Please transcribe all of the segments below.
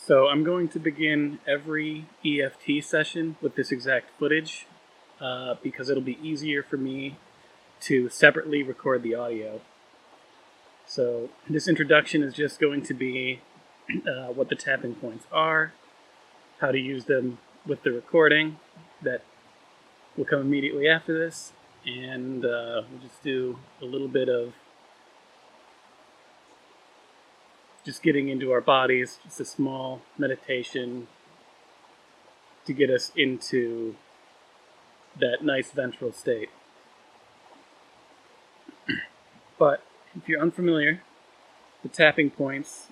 So I'm going to begin every EFT session with this exact footage because it'll be easier for me to separately record the audio. So this introduction is just going to be what the tapping points are, how to use them with the recording that will come immediately after this, and we'll just do a little bit of just getting into our bodies, just a small meditation to get us into that nice ventral state. But if you're unfamiliar, the tapping points,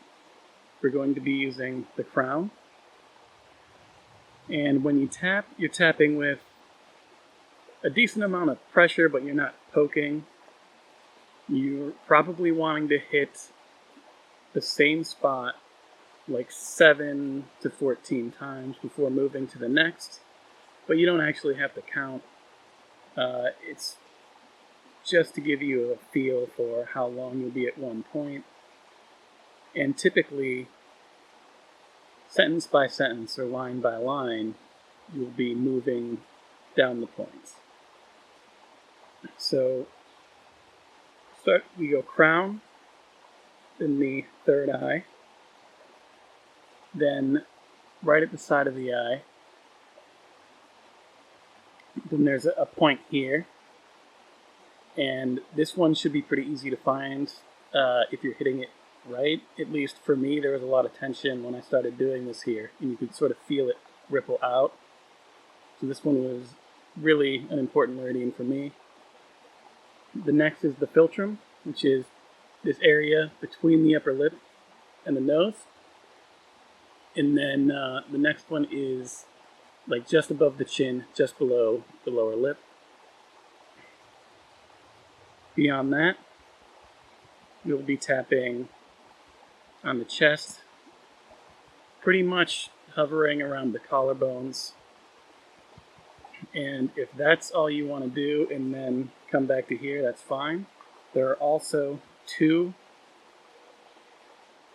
we're going to be using the crown. And when you tap, you're tapping with a decent amount of pressure, but you're not poking. You're probably wanting to hit the same spot like 7 to 14 times before moving to the next, but you don't actually have to count. It's just to give you a feel for how long you'll be at one point. And typically, sentence by sentence or line by line, you'll be moving down the points. So, we go crown, in the third eye, then right at the side of the eye, then there's a point here, and this one should be pretty easy to find if you're hitting it right. At least for me, there was a lot of tension when I started doing this here, and you could sort of feel it ripple out. So this one was really an important meridian for me. The next is the philtrum, which is this area between the upper lip and the nose. And then the next one is like just above the chin, just below the lower lip. Beyond that, you'll be tapping on the chest, pretty much hovering around the collarbones. And if that's all you want to do and then come back to here, that's fine. There are also two,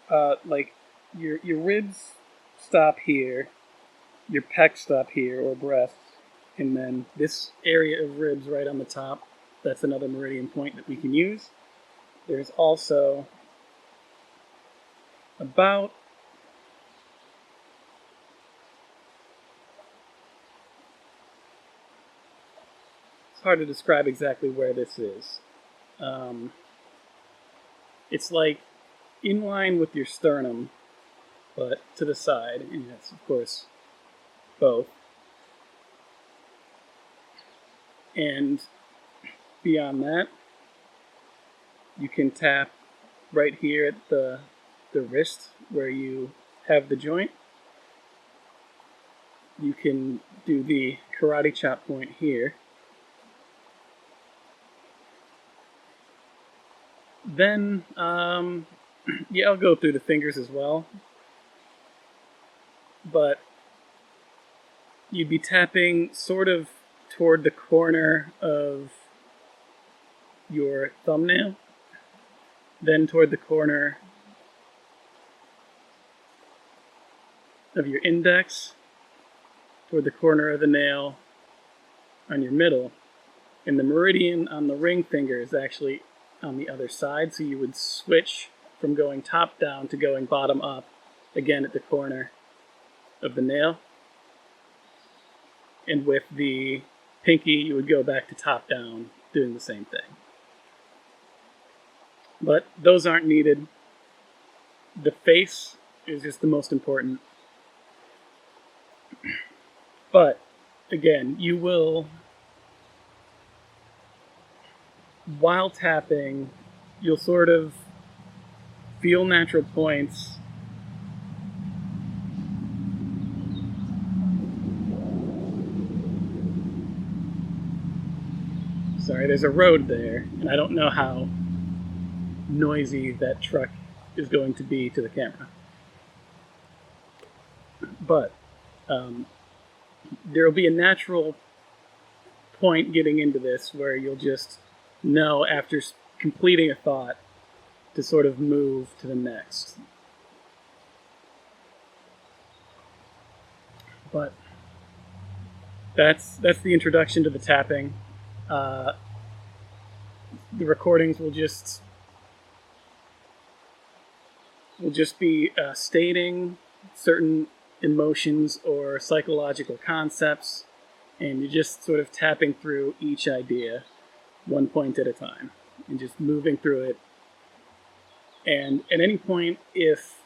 like your ribs stop here, your pecs stop here, or breasts, and then this area of ribs right on the top, that's another meridian point that we can use. There's also about it's hard to describe exactly where this is. It's like in line with your sternum, but to the side, and that's of course both. And beyond that, you can tap right here at the wrist where you have the joint. You can do the karate chop point here. Then, I'll go through the fingers as well. But you'd be tapping sort of toward the corner of your thumbnail, then toward the corner of your index, toward the corner of the nail on your middle, and the meridian on the ring finger is actually on the other side, so you would switch from going top down to going bottom up, again at the corner of the nail. And with the pinky, you would go back to top down, doing the same thing. But those aren't needed. The face is just the most important. But, again, you will, while tapping, you'll sort of feel natural points. Sorry, there's a road there, and I don't know how noisy that truck is going to be to the camera. But there will be a natural point getting into this where you'll just know after completing a thought to sort of move to the next. But that's the introduction to the tapping. The recordings will just be stating certain emotions or psychological concepts, and you're just sort of tapping through each idea one point at a time and just moving through it. And at any point, if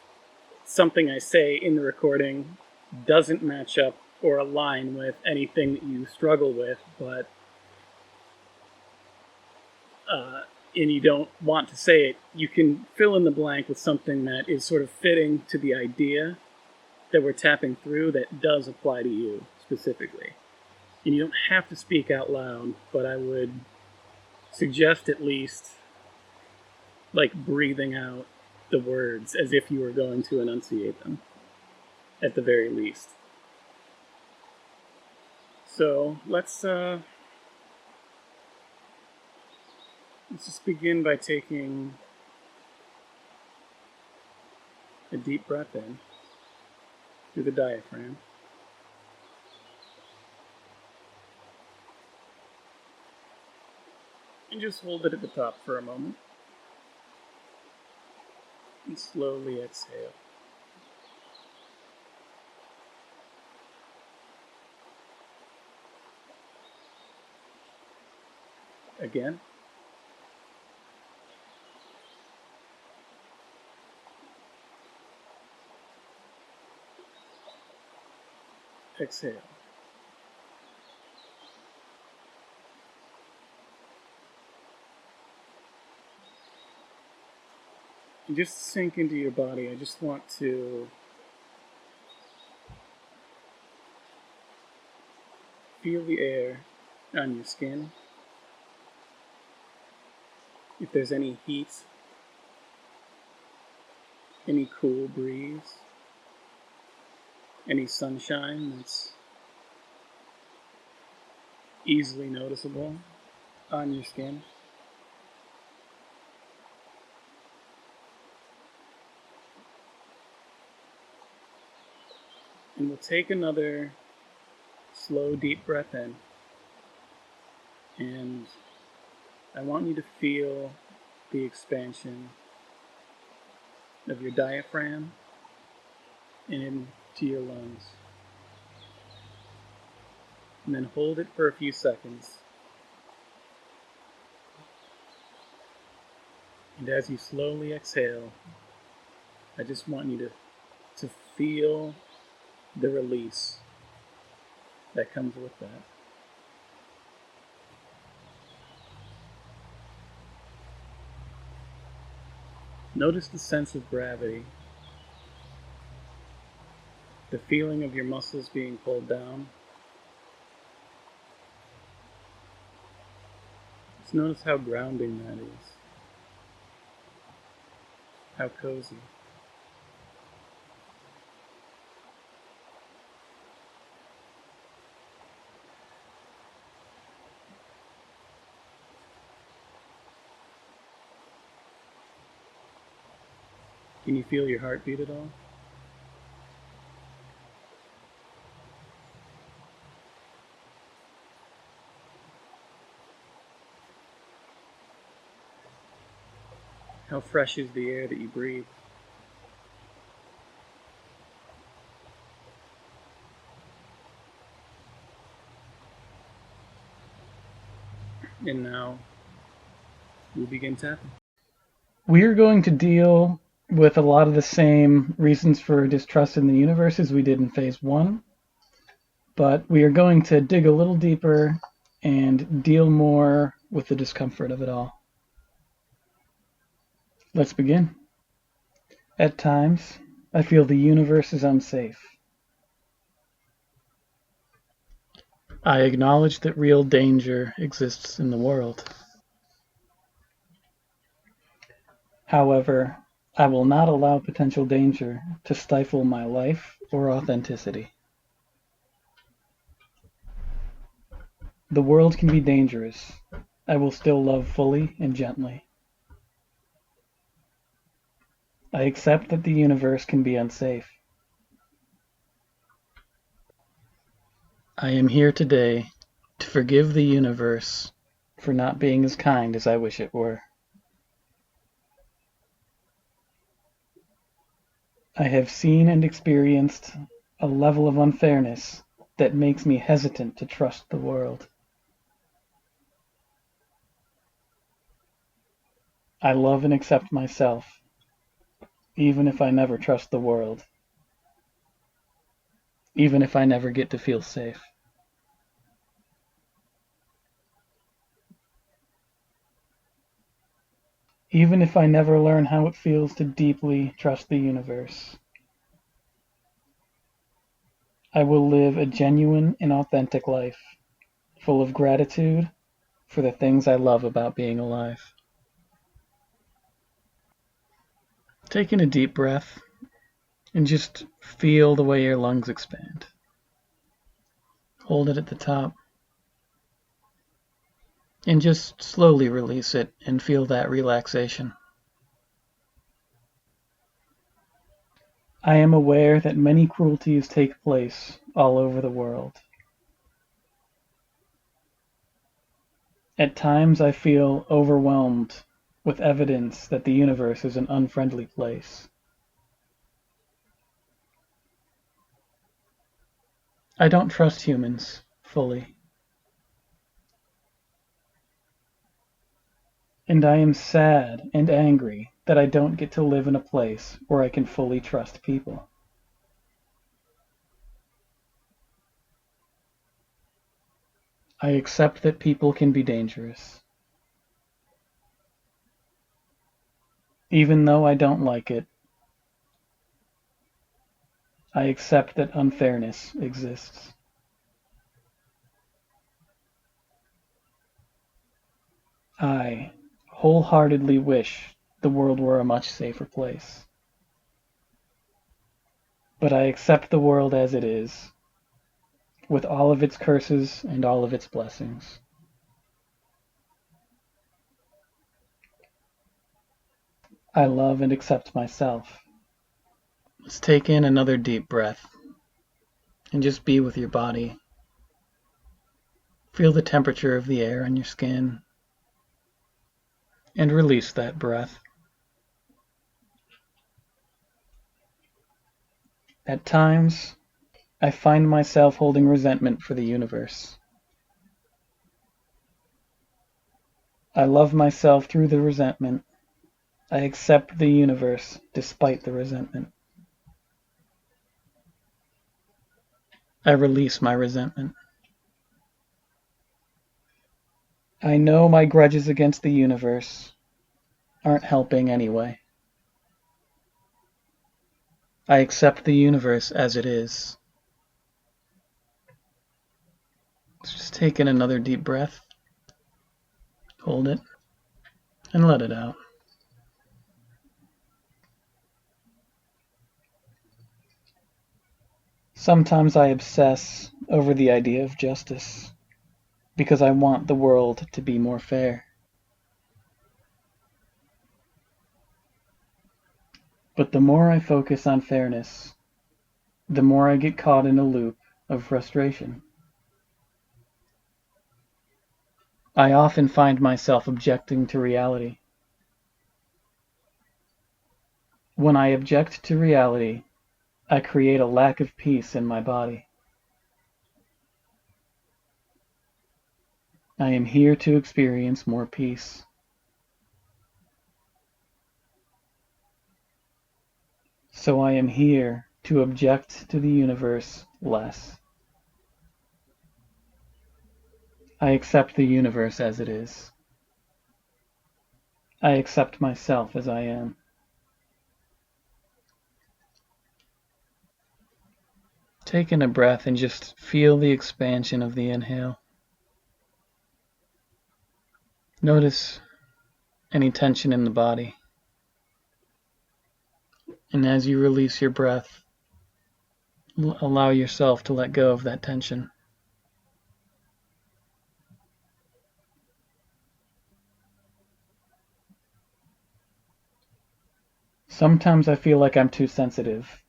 something I say in the recording doesn't match up or align with anything that you struggle with, but and you don't want to say it, you can fill in the blank with something that is sort of fitting to the idea that we're tapping through that does apply to you specifically. And you don't have to speak out loud, but I would suggest at least like breathing out the words as if you were going to enunciate them, at the very least. So let's just begin by taking a deep breath in through the diaphragm. And just hold it at the top for a moment. And slowly exhale. Again. Exhale. And just sink into your body. I just want to feel the air on your skin. If there's any heat, any cool breeze, any sunshine that's easily noticeable on your skin. And we'll take another slow, deep breath in. And I want you to feel the expansion of your diaphragm and into your lungs. And then hold it for a few seconds. And as you slowly exhale, I just want you to feel the release that comes with that. Notice the sense of gravity, the feeling of your muscles being pulled down. Just notice how grounding that is, how cozy. Can you feel your heartbeat at all? How fresh is the air that you breathe? And now we begin tapping. We're going to deal with a lot of the same reasons for distrust in the universe as we did in phase 1, but we are going to dig a little deeper and deal more with the discomfort of it all. Let's begin. At times, I feel the universe is unsafe. I acknowledge that real danger exists in the world. However, I will not allow potential danger to stifle my life or authenticity. The world can be dangerous. I will still love fully and gently. I accept that the universe can be unsafe. I am here today to forgive the universe for not being as kind as I wish it were. I have seen and experienced a level of unfairness that makes me hesitant to trust the world. I love and accept myself, even if I never trust the world, even if I never get to feel safe. Even if I never learn how it feels to deeply trust the universe, I will live a genuine and authentic life, full of gratitude for the things I love about being alive. Taking a deep breath and just feel the way your lungs expand. Hold it at the top and just slowly release it and feel that relaxation. I am aware that many cruelties take place all over the world. At times I feel overwhelmed with evidence that the universe is an unfriendly place. I don't trust humans fully. And I am sad and angry that I don't get to live in a place where I can fully trust people. I accept that people can be dangerous. Even though I don't like it, I accept that unfairness exists. I wholeheartedly wish the world were a much safer place. But I accept the world as it is, with all of its curses and all of its blessings. I love and accept myself. Let's take in another deep breath and just be with your body. Feel the temperature of the air on your skin and release that breath. At times, I find myself holding resentment for the universe. I love myself through the resentment. I accept the universe despite the resentment. I release my resentment. I know my grudges against the universe aren't helping anyway. I accept the universe as it is. Let's just take in another deep breath. Hold it and let it out. Sometimes I obsess over the idea of justice because I want the world to be more fair. But the more I focus on fairness, the more I get caught in a loop of frustration. I often find myself objecting to reality. When I object to reality, I create a lack of peace in my body. I am here to experience more peace. So I am here to object to the universe less. I accept the universe as it is. I accept myself as I am. Take in a breath and just feel the expansion of the inhale. Notice any tension in the body. And as you release your breath, allow yourself to let go of that tension. Sometimes I feel like I'm too sensitive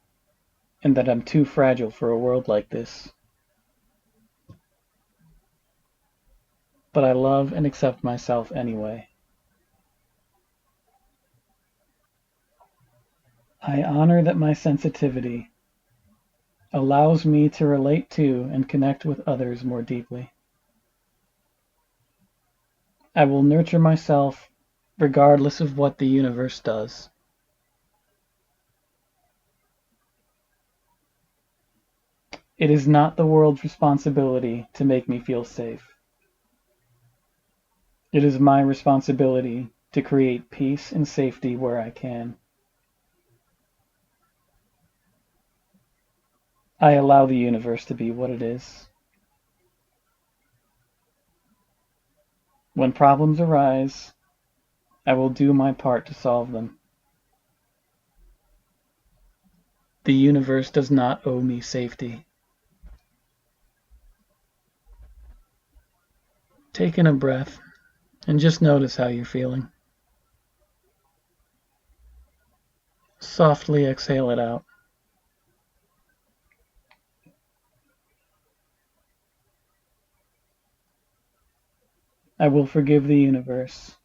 and that I'm too fragile for a world like this. but I love and accept myself anyway. I honor that my sensitivity allows me to relate to and connect with others more deeply. I will nurture myself regardless of what the universe does. It is not the world's responsibility to make me feel safe. It is my responsibility to create peace and safety where I can. I allow the universe to be what it is. When problems arise, I will do my part to solve them. The universe does not owe me safety. Take in a breath and just notice how you're feeling. Softly exhale it out. I will forgive the universe.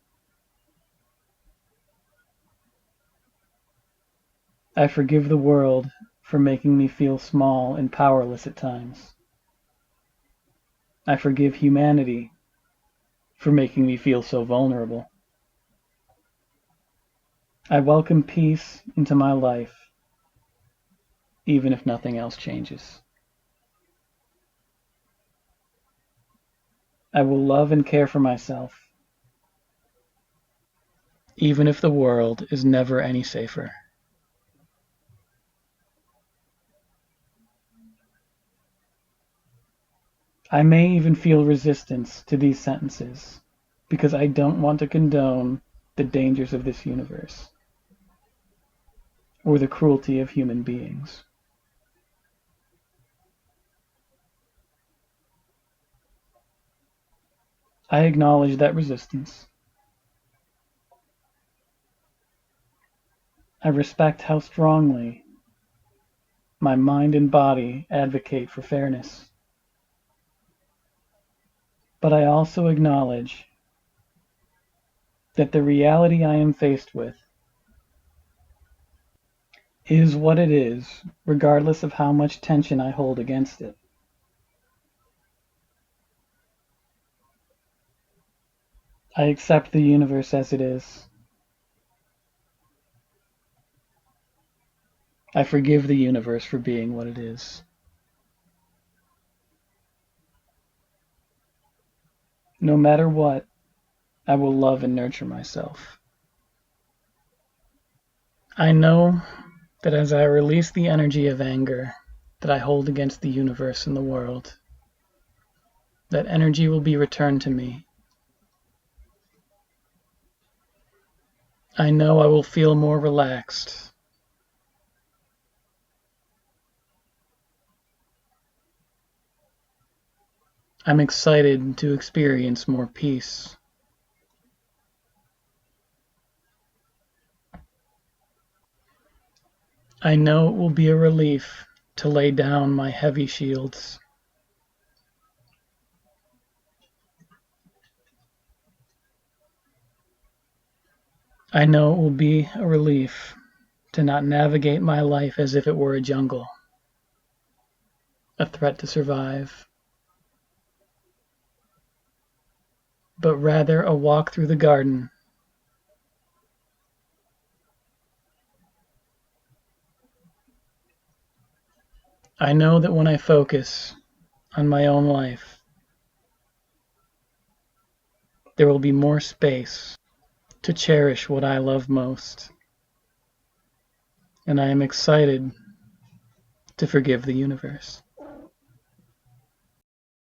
I forgive the world for making me feel small and powerless at times. I forgive humanity for making me feel so vulnerable. I welcome peace into my life, even if nothing else changes. I will love and care for myself, even if the world is never any safer. I may even feel resistance to these sentences because I don't want to condone the dangers of this universe or the cruelty of human beings. I acknowledge that resistance. I respect how strongly my mind and body advocate for fairness. But I also acknowledge that the reality I am faced with is what it is, regardless of how much tension I hold against it. I accept the universe as it is. I forgive the universe for being what it is. No matter what, I will love and nurture myself. I know that as I release the energy of anger that I hold against the universe and the world, that energy will be returned to me. I know I will feel more relaxed. I'm excited to experience more peace. I know it will be a relief to lay down my heavy shields. I know it will be a relief to not navigate my life as if it were a jungle, a threat to survive, but rather a walk through the garden. I know that when I focus on my own life, there will be more space to cherish what I love most. And I am excited to forgive the universe.